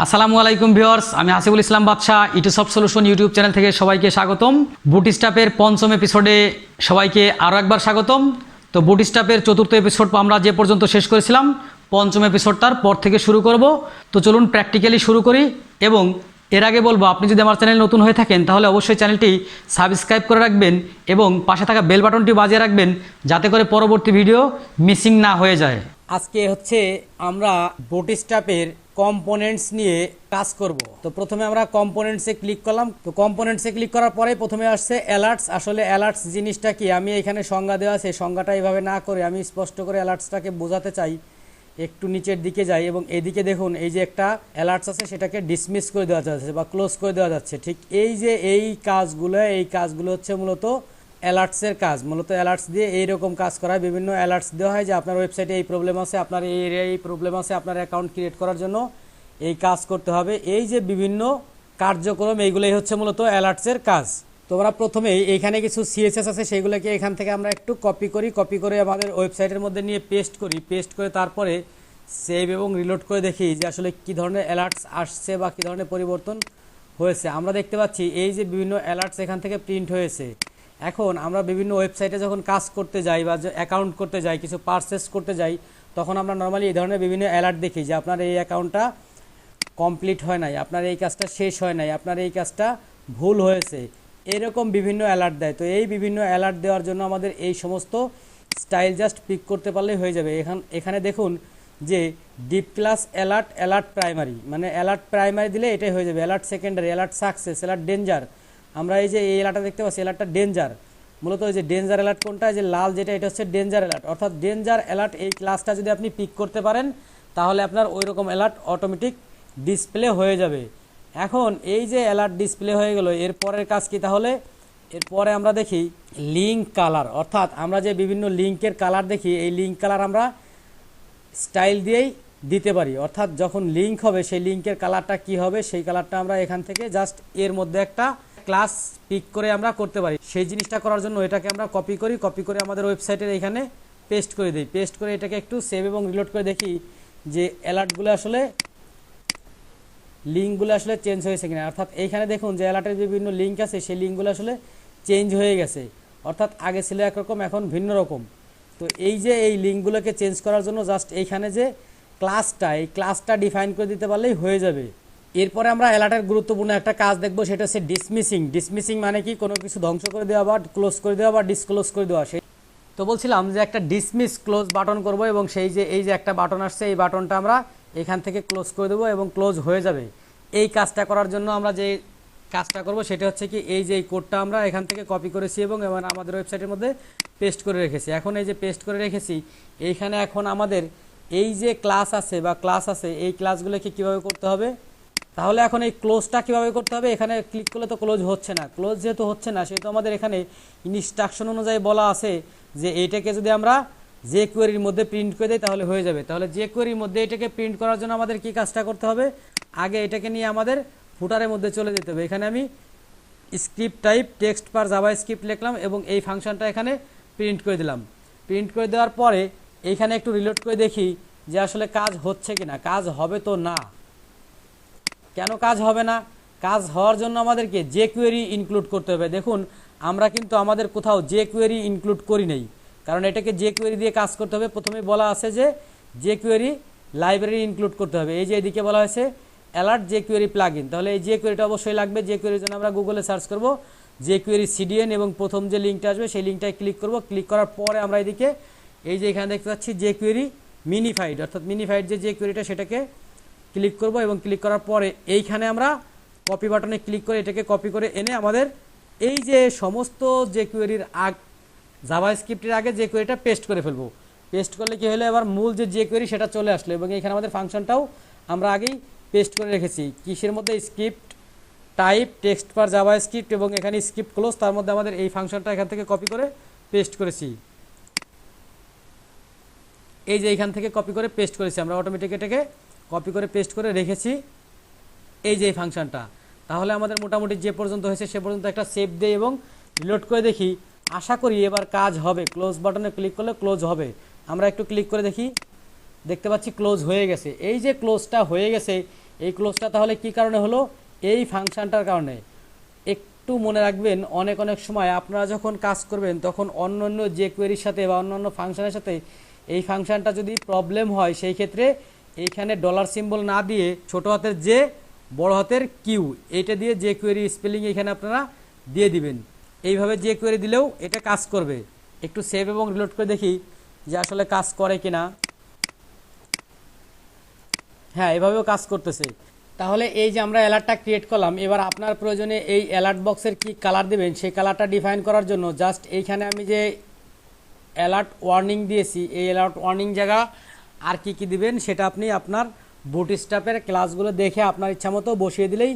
আসসালামু আলাইকুম ভিউয়ার্স, আমি হাসিবুল ইসলাম বাদশাহ ইউটিউব সলিউশন ইউটিউব চ্যানেল থেকে সবাইকে স্বাগতম। বুটস্ট্র্যাপের পঞ্চম এপিসোডে সবাইকে আরও একবার স্বাগতম। তো বুটস্ট্র্যাপের চতুর্থ এপিসোড আমরা যে পর্যন্ত শেষ করেছিলাম, পঞ্চম এপিসোডটার পর থেকে শুরু করব। তো চলুন প্র্যাকটিক্যালি শুরু করি। এবং এর আগে বলবো, আপনি যদি আমার চ্যানেল নতুন হয়ে থাকেন তাহলে অবশ্যই চ্যানেলটি সাবস্ক্রাইব করে রাখবেন এবং পাশে থাকা বেল বাটনটি বাজিয়ে রাখবেন, যাতে করে পরবর্তী ভিডিও মিসিং না হয়ে যায়। আজকে হচ্ছে আমরা বুটস্ট্র্যাপের কম্পোনেন্টস নিয়ে কাজ করব। তো প্রথমে আমরা কম্পোনেন্টসে ক্লিক করলাম। তো কম্পোনেন্টসে ক্লিক করার পরে প্রথমে আসছে অ্যালার্টস। আসলে অ্যালার্টস জিনিসটা কি, আমি এখানে সংজ্ঞা দেওয়া আছে, সংজ্ঞাটা এইভাবে না করে আমি স্পষ্ট করে অ্যালার্টসটাকে বোঝাতে চাই। একটু নিচের দিকে যাই এবং এদিকে দেখুন, এই যে একটা অ্যালার্টস আছে সেটাকে ডিসমিস করে দেওয়া যাচ্ছে বা ক্লোজ করে দেওয়া যাচ্ছে। ঠিক এই যে এই কাজগুলো হচ্ছে মূলত অ্যালার্টসের কাজ। মূলত অ্যালার্টস দিয়ে এইরকম কাজ করা হয়। বিভিন্ন অ্যালার্টস দেওয়া হয় যে আপনার ওয়েবসাইটে এই প্রবলেম আছে, আপনার এই এরিয়ায় এই প্রবলেম আছে, আপনার অ্যাকাউন্ট ক্রিয়েট করার জন্য এই কাজ করতে হবে। এই যে বিভিন্ন কার্যক্রম, এইগুলোই হচ্ছে মূলত অ্যালার্টসের কাজ। তো আমরা প্রথমে এইখানে কিছু সিএসএস আছে, সেইগুলোকে এখান থেকে আমরা একটু কপি করে আমাদের ওয়েবসাইটের মধ্যে নিয়ে পেস্ট করে তারপরে সেভ এবং রিলোড করে দেখি যে আসলে কী ধরনের অ্যালার্টস আসছে বা কী ধরনের পরিবর্তন হয়েছে। আমরা দেখতে পাচ্ছি এই যে বিভিন্ন অ্যালার্টস এখান থেকে প্রিন্ট হয়েছে। এখন আমরা বিভিন্ন ওয়েবসাইটে যখন কাজ করতে যাই বা অ্যাকাউন্ট করতে যাই, কিছু পারচেস করতে যাই, তখন আমরা নর্মালি এই ধরনের বিভিন্ন অ্যালার্ট দেখি যে আপনার এই অ্যাকাউন্টটা কমপ্লিট হয় নাই, আপনার এই কাজটা শেষ হয় নাই, আপনার এই কাজটা ভুল হয়েছে, এরকম বিভিন্ন অ্যালার্ট দেয়। তো এই বিভিন্ন অ্যালার্ট দেওয়ার জন্য আমাদের এই সমস্ত স্টাইল জাস্ট পিক করতে পারলেই হয়ে যাবে। এখানে দেখুন যে ডিপ ক্লাস অ্যালার্ট প্রাইমারি, মানে অ্যালার্ট প্রাইমারি দিলে এটাই হয়ে যাবে। Alert secondary, alert success, alert danger. আমরা এই যে এই অ্যালার্টটা দেখতে পাচ্ছি, অ্যালার্টটা ডেঞ্জার। মূলত ওই যে ডেঞ্জার অ্যালার্ট কোনটা, যে লাল যেটা, এটা হচ্ছে ডেঞ্জার অ্যালার্ট। অর্থাৎ ডেঞ্জার অ্যালার্ট এই ক্লাসটা যদি আপনি পিক করতে পারেন তাহলে আপনার ওই রকম অ্যালার্ট অটোমেটিক ডিসপ্লে হয়ে যাবে। এখন এই যে অ্যালার্ট ডিসপ্লে হয়ে গেল, এরপরের কাজ কি তাহলে? এরপরে আমরা দেখি লিঙ্ক কালার। অর্থাৎ আমরা যে বিভিন্ন লিঙ্কের কালার দেখি, এই লিঙ্ক কালার আমরা স্টাইল দিয়েই দিতে পারি। অর্থাৎ যখন লিঙ্ক হবে সেই লিঙ্কের কালারটা কি হবে, সেই কালারটা আমরা এখান থেকে জাস্ট এর মধ্যে একটা ক্লাস পিক করে আমরা করতে পারি। সেই জিনিসটা করার জন্য এটাকে আমরা কপি করে আমাদের ওয়েবসাইটের এখানে পেস্ট করে দিই। পেস্ট করে এটাকে একটু সেভ এবং রিলোড করে দেখি যে অ্যালার্টগুলো আসলে, লিঙ্কগুলো আসলে চেঞ্জ হয়েছে কিনা। অর্থাৎ এইখানে দেখুন যে অ্যালার্টের বিভিন্ন লিঙ্ক আছে, সেই লিঙ্কগুলো আসলে চেঞ্জ হয়ে গেছে। অর্থাৎ আগে ছিল একরকম, এখন ভিন্ন রকম। তো এই যে এই লিঙ্কগুলোকে চেঞ্জ করার জন্য জাস্ট এইখানে যে এই ক্লাসটা ডিফাইন করে দিতে পারলেই হয়ে যাবে। এরপরে আমরা অ্যালার্টের গুরুত্বপূর্ণ একটা কাজ দেখবো, সেটা হচ্ছে ডিসমিসিং মানে কি, কোনো কিছু ধ্বংস করে দেওয়া বা ক্লোজ করে দেওয়া বা ডিসক্লোজ করে দেওয়া। তো বলছিলাম যে একটা ডিসমিস ক্লোজ বাটন করব এবং এই যে একটা বাটন আসছে, এই বাটনটা আমরা এখান থেকে ক্লোজ করে দেবো এবং ক্লোজ হয়ে যাবে। এই কাজটা করার জন্য আমরা যে কাজটা করব সেটা হচ্ছে কি, এই যে এই কোডটা আমরা এখান থেকে কপি করেছি এবং আমাদের ওয়েবসাইটের মধ্যে পেস্ট করে রেখেছি। এখন এই যে পেস্ট করে রেখেছি, এইখানে এখন আমাদের এই যে ক্লাস আছে এই ক্লাসগুলোকে কীভাবে করতে হবে, তাহলে এখন এই ক্লোজটা কীভাবে করতে হবে। এখানে ক্লিক করলে তো ক্লোজ হচ্ছে না। ক্লোজ যেহেতু হচ্ছে না, সেহেতু আমাদের এখানে ইনস্ট্রাকশন অনুযায়ী বলা আছে যে এইটাকে যদি আমরা যে কোয়েরির মধ্যে প্রিন্ট করে দিই তাহলে হয়ে যাবে। তাহলে যে কোয়েরির মধ্যে এটাকে প্রিন্ট করার জন্য আমাদের কি কাজটা করতে হবে, আগে এটাকে নিয়ে আমাদের ফুটারের মধ্যে চলে যেতে হবে। এখানে আমি স্ক্রিপ্ট টাইপ টেক্সট পার জাভা স্ক্রিপ্ট লিখলাম এবং এই ফাংশনটা এখানে প্রিন্ট করে দিলাম। প্রিন্ট করে দেওয়ার পরে এইখানে একটু রিলোড করে দেখি যে আসলে কাজ হচ্ছে কিনা। কাজ হবে তো না। কেন কাজ হবে না? কাজ হওয়ার জন্য আমাদেরকে যে কোয়েরি ইনক্লুড করতে হবে। দেখুন আমরা কিন্তু আমাদের কোথাও যে কোয়েরি ইনক্লুড করি নাই, কারণ এটাকে যে কোয়েরি দিয়ে কাজ করতে হবে। প্রথমে বলা আছে যে যে কোয়েরি লাইব্রেরি ইনক্লুড করতে হবে। এই যে এদিকে বলা হয়েছে অ্যালার্ট যে কোয়েরি প্লাগইন, তাহলে এই যে কোয়েরিটা অবশ্যই লাগবে। যে কোয়েরির জন্য আমরা গুগলে সার্চ করব যে কোয়েরি সিডিএন এবং প্রথম যে লিঙ্কটা আসবে সেই লিঙ্কটায় ক্লিক করব। ক্লিক করার পরে আমরা এদিকে এই যে এখানে দেখতে পাচ্ছি যে কোয়েরি মিনিফাইড, অর্থাৎ মিনিফাইড যে কোয়েরিটা সেটাকে ক্লিক করব এবং ক্লিক করার পরে এইখানে আমরা কপি বাটনে ক্লিক করে এটাকে কপি করে এনে আমাদের এই যে সমস্ত যে কোয়েরির জাভা স্ক্রিপ্টের আগে যে কোয়েরিটা পেস্ট করে ফেলবো। পেস্ট করলে কি হলো, এবার মূল যে কোয়েরি সেটা চলে আসলো এবং এখানে আমাদের ফাংশনটাও আমরা আগেই পেস্ট করে রেখেছি। কিসের মধ্যে? স্ক্রিপ্ট টাইপ টেক্সট পার জাভা স্ক্রিপ্ট এবং এখানে স্ক্রিপ্ট ক্লোজ, তার মধ্যে আমাদের এই ফাংশনটা এখান থেকে কপি করে পেস্ট করেছি। এই যে এখান থেকে কপি করে পেস্ট করেছি আমরা, অটোমেটিক এটাকে কপি করে পেস্ট করে রেখেছি এই যে এই ফাংশনটা। তাহলে আমাদের মোটামুটি যে পর্যন্ত হয়েছে সে পর্যন্ত একটা সেভ দেই এবং রিলোড করে দেখি। আশা করি এবার কাজ হবে। ক্লোজ বাটনে ক্লিক করলে ক্লোজ হবে। আমরা একটু ক্লিক করে দেখি, দেখতে পাচ্ছি ক্লোজ হয়ে গেছে। এই যে ক্লোজটা হয়ে গেছে, এই ক্লোজটা তাহলে কি কারণে হলো? এই ফাংশনটার কারণে। একটু মনে রাখবেন, অনেক সময় আপনারা যখন কাজ করবেন তখন অন্য যে কোয়েরির সাথে বা অন্যান্য ফাংশনের সাথে এই ফাংশনটা যদি প্রবলেম হয়, সেই ক্ষেত্রে এইখানে ডলার সিম্বল না দিয়ে ছোট হাতের জে বড় হাতের কিউ এইটা দিয়ে যে কোয়েরি স্পেলিং এখানে আপনারা দিয়ে দিবেন। এইভাবে যে কোয়েরি দিলেও এটা কাজ করবে। একটু সেভ এবং রিলোড করে দেখি যে আসলে কাজ করে কিনা। হ্যাঁ, এভাবেও কাজ করতেছে। তাহলে এই যে আমরা অ্যালার্টটা ক্রিয়েট করলাম, এবার আপনার প্রয়োজনে এই অ্যালার্ট বক্সের কি কালার দেবেন সেই কালারটা ডিফাইন করার জন্য জাস্ট এইখানে আমি যে অ্যালার্ট ওয়ার্নিং দিয়েছি, এই অ্যালার্ট ওয়ার্নিং জায়গা আর কি দিবেন সেটা আপনি আপনার বুটস্ট্র্যাপের ক্লাসগুলো দেখে আপনার ইচ্ছা মতো বসিয়ে দিলেই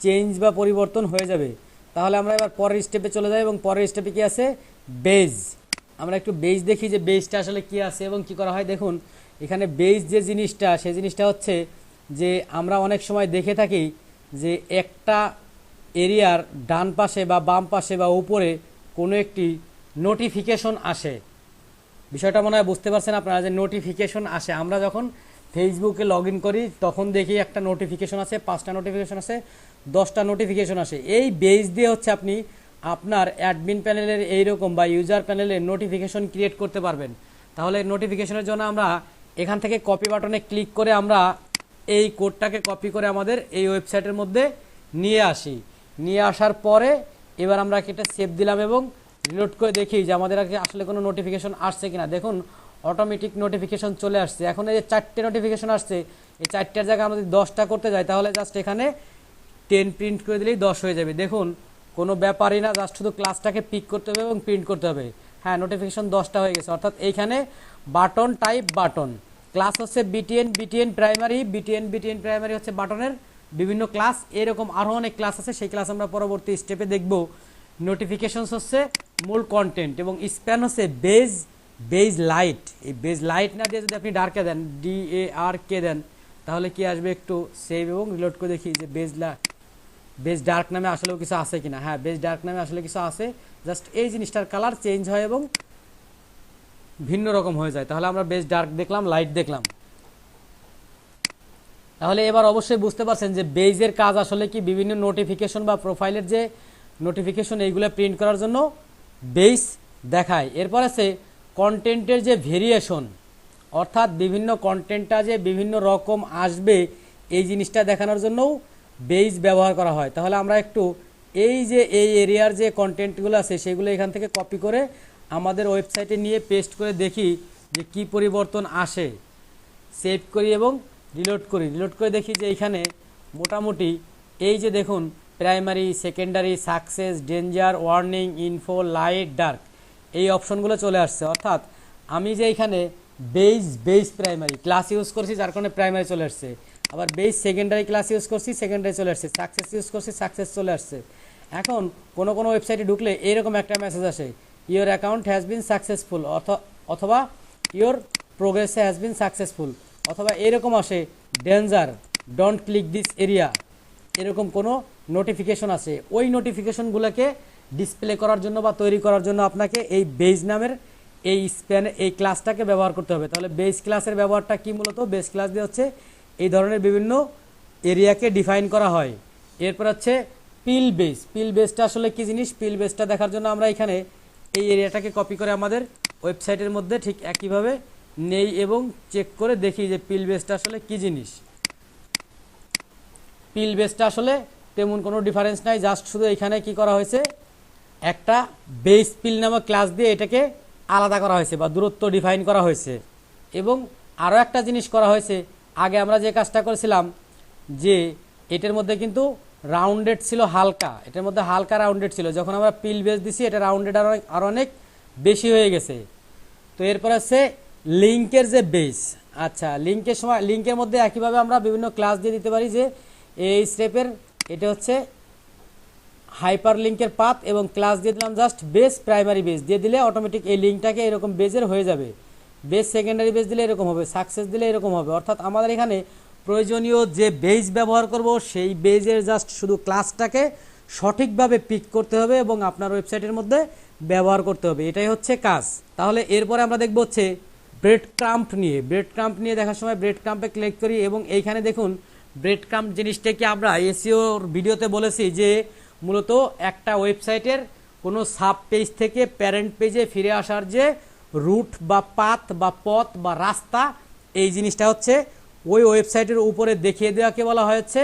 চেঞ্জ বা পরিবর্তন হয়ে যাবে। তাহলে আমরা এবার পরের স্টেপে চলে যাই, এবং পরের স্টেপে কি আছে? বেজ। আমরা একটু বেজ দেখি যে বেজটা আসলে কি আছে এবং কি করা হয়। দেখুন এখানে বেজ যে জিনিসটা, সেই জিনিসটা হচ্ছে যে আমরা অনেক সময় দেখে থাকি যে একটা এরিয়ার ডান পাশে বা বাম পাশে বা উপরে কোনো একটি নোটিফিকেশন আসে। বিষয়টা মনে হয় বুঝতে পারছেন আপনারা, যে নোটিফিকেশন আসে। আমরা যখন ফেসবুকে লগ ইন করি তখন দেখি একটা নোটিফিকেশন আছে, 5টা নোটিফিকেশন আছে, 10টা নোটিফিকেশন আসে। এই বেজ দিয়ে হচ্ছে আপনি আপনার অ্যাডমিন প্যানেলের এইরকম বা ইউজার প্যানেলের নোটিফিকেশন ক্রিয়েট করতে পারবেন। তাহলে নোটিফিকেশনের জন্য আমরা এখান থেকে কপি বাটনে ক্লিক করে আমরা এই কোডটাকে কপি করে আমাদের এই ওয়েবসাইটের মধ্যে নিয়ে আসি। নিয়ে আসার পরে এবার আমরা একটা সেভ দিলাম এবং রিলোড করে দেখি যে আমাদের আসলে কোনো নোটিফিকেশন আসছে কিনা। দেখুন অটোমেটিক নোটিফিকেশন চলে আসছে। এখন এই যে 4টে নোটিফিকেশন আসছে, এই 4টার জায়গায় আমরা যদি 10টা করতে যাই তাহলে জাস্ট এখানে 10 প্রিন্ট করে দিলেই 10 হয়ে যাবে। দেখুন কোনো ব্যাপারই না, জাস্ট শুধু ক্লাসটাকে পিক করতে হবে এবং প্রিন্ট করতে হবে। হ্যাঁ, নোটিফিকেশন 10টা হয়ে গেছে। অর্থাৎ এইখানে বাটন টাইপ বাটন, ক্লাস হচ্ছে বিটিএন প্রাইমারি, বিটিএন প্রাইমারি হচ্ছে বাটনের বিভিন্ন ক্লাস। এরকম আরও অনেক ক্লাস আছে, সেই ক্লাস আমরা পরবর্তী স্টেপে দেখব। নোটিফিকেশনস হচ্ছে মূল কন্টেন্ট এবং স্প্যান হচ্ছে বেজ লাইট। এই বেজ লাইট না দিয়ে যদি আপনি ডার্কে দেন, DARK দেন, তাহলে কি আসবে? একটু সেভ এবং রিলোড করে দেখি যে বেজ ডার্ক নামে আসলেও কিছু আছে কিনা। হ্যাঁ, বেজ ডার্ক নামে আসলে কিছু আছে। জাস্ট এই জিনিসটার কালার চেঞ্জ হয় এবং ভিন্ন রকম হয়ে যায়। তাহলে আমরা বেজ ডার্ক দেখলাম, লাইট দেখলাম। তাহলে এবার অবশ্যই বুঝতে পারছেন যে বেজের কাজ আসলে কি, বিভিন্ন নোটিফিকেশন বা প্রোফাইলের যে নোটিফিকেশন এইগুলো প্রিন্ট করার জন্য বেজ দেখায়। এরপর আছে কন্টেন্টের যে ভেরিয়েশন, অর্থাৎ বিভিন্ন কন্টেন্টটা যে বিভিন্ন রকম আসবে এই জিনিসটা দেখানোর জন্যও বেজ ব্যবহার করা হয়। তাহলে আমরা একটু এই যে এই এরিয়ার যে কন্টেন্টগুলো আছে সেগুলো এখান থেকে কপি করে আমাদের ওয়েবসাইটে নিয়ে পেস্ট করে দেখি যে কি পরিবর্তন আসে। সেভ করি এবং রিলোড করে দেখি যে এইখানে মোটামুটি এই যে দেখুন primary, secondary, success, danger, warning, info, light, dark এই অপশনগুলো চলে আসছে। অর্থাৎ আমি যে এখানে বেজ প্রাইমারি ক্লাস ইউজ করছি যার কারণে প্রাইমারি চলে আসছে, আবার বেজ সেকেন্ডারি ক্লাস ইউজ করছি, সেকেন্ডারি চলে আসছে, সাকসেস ইউজ করছি, সাকসেস চলে আসছে। এখন কোনো ওয়েবসাইটে ঢুকলে এরকম একটা মেসেজ আসে, your account has been successful, অথবা your progress has been successful, অথবা এরকম আসে danger, don't click this area, এরকম কোনো নোটিফিকেশন আছে। ওই নোটিফিকেশনগুলোকে ডিসপ্লে করার জন্য বা তৈরি করার জন্য আপনাকে এই বেজ নামের এই ক্লাসটাকে ব্যবহার করতে হবে। তাহলে বেজ ক্লাসের ব্যবহারটা কি? মূলত বেজ ক্লাস দিয়ে হচ্ছে এই ধরনের বিভিন্ন এরিয়াকে ডিফাইন করা হয়। এরপর হচ্ছে পিল বেজটা আসলে কি জিনিস? পিল বেজটা দেখার জন্য আমরা এখানে এই এরিয়াটাকে কপি করে আমাদের ওয়েবসাইটের মধ্যে ঠিক একইভাবে নেই এবং চেক করে দেখি যে পিল বেজটা আসলে কি জিনিস। পিল বেজটা আসলে তেমন কোনো ডিফারেন্স নাই, জাস্ট শুধু এখানে কি করা হয়েছে, একটা বেস পিল নামক ক্লাস দিয়ে এটাকে আলাদা করা হয়েছে বা দূরত্ব ডিফাইন করা হয়েছে। এবং আরও একটা জিনিস করা হয়েছে, আগে আমরা যে কাজটা করেছিলাম যে এটার মধ্যে কিন্তু রাউন্ডেড ছিল হালকা, এটার মধ্যে হালকা রাউন্ডেড ছিল, যখন আমরা পিল বেস দিছি এটা রাউন্ডেড আরও অনেক বেশি হয়ে গেছে। তো এরপর আছে লিঙ্কের যে বেস। আচ্ছা, লিঙ্কের মধ্যে একইভাবে আমরা বিভিন্ন ক্লাস দিয়ে দিতে পারি যে এই স্টেপের এটা হচ্ছে হাইপার লিঙ্কের পাথ এবং ক্লাস দিয়ে দিলাম জাস্ট বেস প্রাইমারি বেস দিয়ে দিলে অটোমেটিক এই লিঙ্কটাকে এরকম বেজের হয়ে যাবে। বেস সেকেন্ডারি বেস দিলে এরকম হবে, সাকসেস দিলে এরকম হবে। অর্থাৎ আমাদের এখানে প্রয়োজনীয় যে বেজ ব্যবহার করব সেই বেজের জাস্ট শুধু ক্লাসটাকে সঠিকভাবে পিক করতে হবে এবং আপনার ওয়েবসাইটের মধ্যে ব্যবহার করতে হবে, এটাই হচ্ছে কাজ। তাহলে এরপরে আমরা দেখব হচ্ছে ব্রেড ক্রাম্প নিয়ে দেখার সময় ব্রেড ক্রাম্পে ক্লিক করি এবং এইখানে দেখুন ব্রেড ক্রাম্ব জিনিসটাকে আমরা এসইওর ভিডিওতে বলেছি যে মূলত একটা ওয়েবসাইটের কোনো সাব পেজ থেকে প্যারেন্ট পেজে ফিরে আসার যে রুট বা পাথ বা পথ বা রাস্তা, এই জিনিসটা হচ্ছে ওই ওয়েবসাইটের উপরে দেখিয়ে দেওয়াকে বলা হয়েছে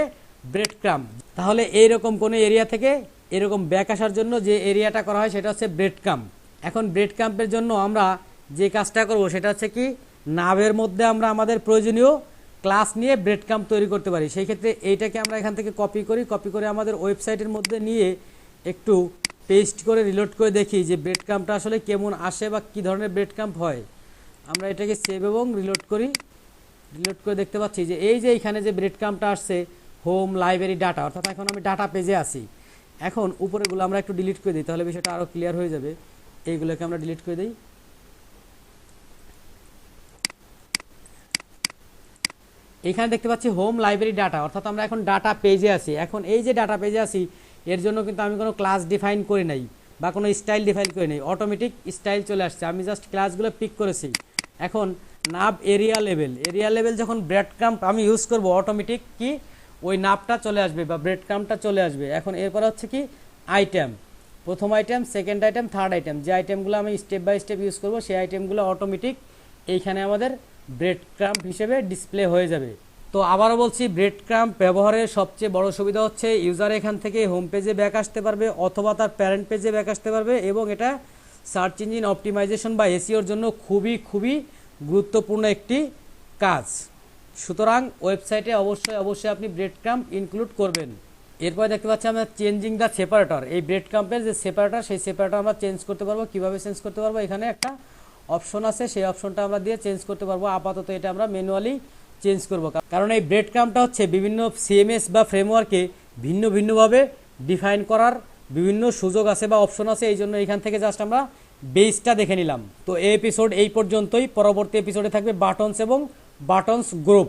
ব্রেড ক্রাম্ব। তাহলে এইরকম কোনো এরিয়া থেকে এরকম ব্যাক আসার জন্য যে এরিয়াটা করা হয় সেটা হচ্ছে ব্রেড ক্রাম্ব। এখন ব্রেড ক্রাম্বের জন্য আমরা যে কাজটা করব সেটা হচ্ছে কি, নাভের মধ্যে আমরা আমাদের প্রয়োজনীয় ক্লাস নিয়ে ব্রেড ক্রাম্ব তৈরি করতে পারি। সেই ক্ষেত্রে এইটাকে আমরা এখান থেকে কপি করে আমাদের ওয়েবসাইটের মধ্যে নিয়ে একটু পেস্ট করে রিলোড করে দেখি যে ব্রেড ক্রাম্বটা আসলে কেমন আসে বা কী ধরনের ব্রেড ক্রাম্ব হয়। আমরা এটাকে সেভ এবং রিলোড করি। রিলোড করে দেখতে পাচ্ছি যে এই যে এখানে যে ব্রেড ক্রাম্বটা আসছে হোম লাইব্রেরি ডাটা, অর্থাৎ এখন আমি ডাটা পেজে আসি। এখন উপরেগুলো আমরা একটু ডিলিট করে দিই, তাহলে বিষয়টা আরও ক্লিয়ার হয়ে যাবে। এইগুলোকে আমরা ডিলিট করে দিই। এখানে দেখতে পাচ্ছি হোম লাইব্রেরি ডাটা, অর্থাৎ আমরা এখন ডাটা পেজে আছি। এখন এই যে ডাটা পেজে আছি এর জন্য কিন্তু আমি কোনো ক্লাস ডিফাইন করি নাই বা কোনো স্টাইল ডিফাইন করি নাই, অটোমেটিক স্টাইল চলে আসছে। আমি জাস্ট ক্লাসগুলো পিক করেছি। এখন নাব এরিয়া লেভেল যখন ব্রেড ক্রাম্ব আমি ইউজ করব, অটোমেটিক কি ওই নাবটা চলে আসবে বা ব্রেড ক্রাম্বটা চলে আসবে। এখন এরপর হচ্ছে কি আইটেম, প্রথম item, second item, third item, যে আইটেমগুলো আমি স্টেপ বাই স্টেপ ইউজ করব সেই আইটেমগুলো অটোমেটিক এইখানে আমাদের ব্রেড ক্রাম্ব হিসেবে ডিসপ্লে হয়ে যাবে। তো আবারও বলছি, ব্রেড ক্রাম্ব ব্যবহারের সবচেয়ে বড় সুবিধা হচ্ছে ইউজার এখান থেকে হোম পেজে ব্যাক আসতে পারবে অথবা তার প্যারেন্ট পেজে ব্যাক আসতে পারবে, এবং এটা সার্চ ইঞ্জিন অপটিমাইজেশন বা এসইওর জন্য খুবই গুরুত্বপূর্ণ একটি কাজ। সুতরাং ওয়েবসাইটে অবশ্যই আপনি ব্রেড ক্রাম্ব ইনক্লুড করবেন। এরপরে দেখতে পাচ্ছি আমরা চেঞ্জিং দ্য সেপারেটর। এই ব্রেড ক্রাম্বের যে সেপারেটর, সেই সেপারেটর আমরা চেঞ্জ করতে পারবো। কিভাবে চেঞ্জ করতে পারবো? এখানে একটা অপশন আছে, সেই অপশনটা আমরা দিয়ে চেঞ্জ করতে পারবো। আপাতত এটা আমরা ম্যানুয়ালি চেঞ্জ করব, কারণ এই ব্রেড ক্রাম্বটা হচ্ছে বিভিন্ন সিএমএস বা ফ্রেমওয়ার্কে ভিন্নভাবে ডিফাইন করার বিভিন্ন সুযোগ আছে বা অপশন আছে। এই জন্য এখান থেকে জাস্ট আমরা বেসটা দেখে নিলাম। তো এই এপিসোড এই পর্যন্তই। পরবর্তী এপিসোডে থাকবে বাটনস এবং বাটনস গ্রুপ।